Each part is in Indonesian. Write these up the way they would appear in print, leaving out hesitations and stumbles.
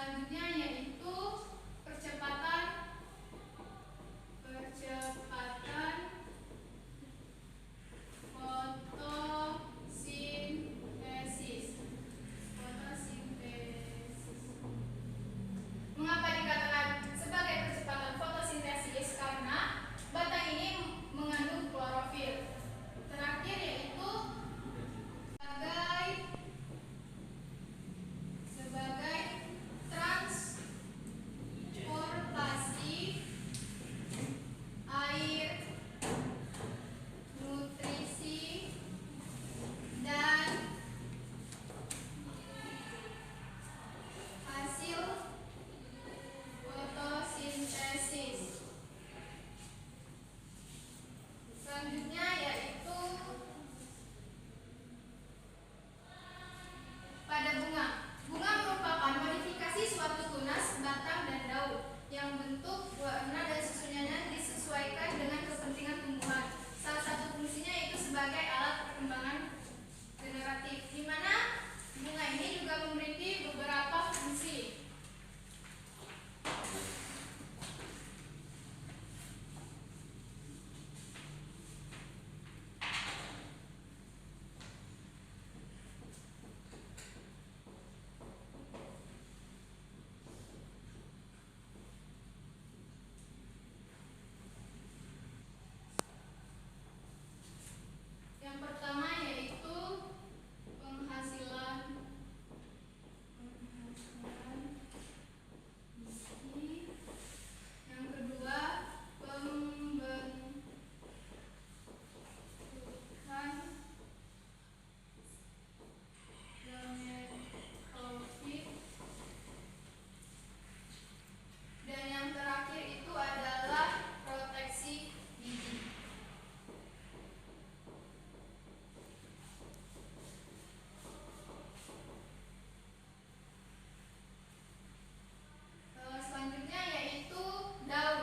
Selanjutnya yaitu percepatan fotosintesis. Mengapa dikatakan sebagai percepatan fotosintesis? Karena batang ini mengandung klorofil. Terakhir yaitu sebagai transportasi air, nutrisi, dan hasil fotosintesis. Selanjutnya yaitu pada bunga. Bunga merupakan modifikasi suatu tunas, batang, dan daun yang bentuk, warna, dan susunannya disesuaikan dengan kepentingan tumbuhan. Salah satu fungsinya yaitu sebagai alat perkembangan generatif, di mana bunga ini juga memiliki beberapa fungsi. Yang pertama yaitu penghasilan biji. Yang kedua pembentukan gametofit. Dan yang terakhir itu adalah proteksi biji. Selanjutnya yaitu daun.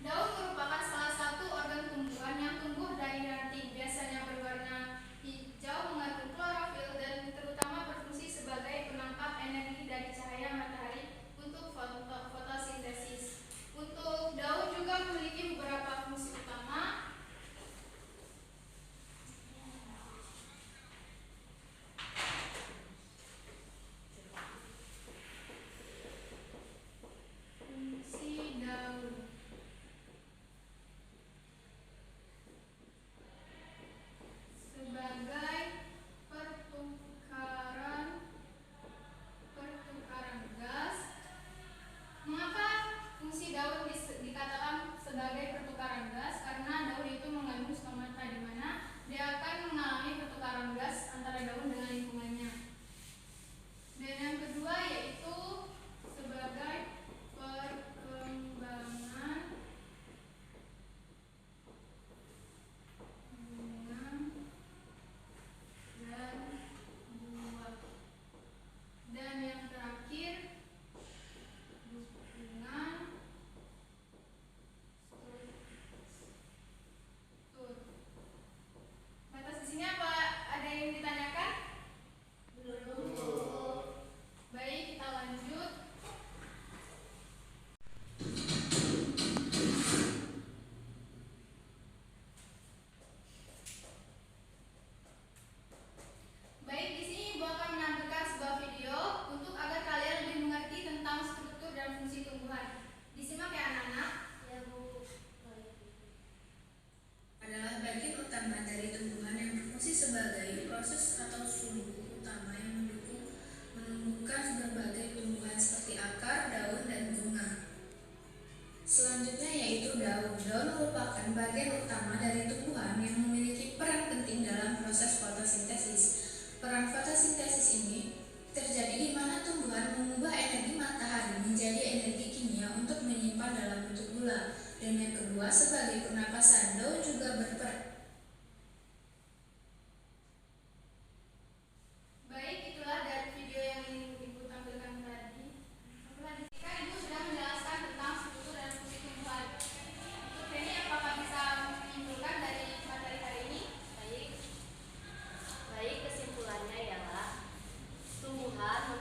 Daun merupakan salah satu organ tumbuhan yang tumbuh dari ranting. Biasanya berwarna hijau, mengandung klorofil, dan terutama berfungsi sebagai penangkap energi dari cahaya matahari untuk fotosintesis. Untuk daun juga memiliki beberapa fungsi utama. Fungsi daun sebagai pertukaran gas. Mengapa fungsi daun dikatakan sebagai pertukaran gas? Karena daun itu mengandung stomata, di mana dia akan mengalami pertukaran gas antara daun dengan lingkungannya. Dan yang kedua yaitu sebagai perkembangan bunga dan buah. Dan yang terakhir dukungan struktur. Batas di sini apa ada yang ditanyakan? Belum. Baik, kita lanjut. Baik, di sini Ibu akan menampilkan sebuah video untuk agar kalian lebih mengerti tentang struktur dan fungsi tumbuhan. Disimak ya anak-anak. Ya Bu. Adalah bagian utama dari tumbuhan yang berfungsi sebagai proses atau sumbu utama yang mendukung menumbuhkan berbagai tumbuhan seperti akar, daun, dan bunga. Selanjutnya yaitu daun. Daun merupakan bagian utama dari tumbuhan yang memiliki peran penting dalam proses fotosintesis. Peran fotosintesis ini terjadi di mana tumbuhan mengubah energi matahari menjadi energi kimia untuk menyimpan dalam bentuk gula. Dan yang kedua, sebagai pernapasan, daun juga berperan. Baik, itulah dari video yang ingin Ibu tampilkan tadi. Setelah disingkat, Ibu sudah menjelaskan tentang struktur dan fungsi tumbuhan. Untuk ini, apakah bisa menyimpulkan dari materi hari ini? Baik, kesimpulannya ialah tumbuhan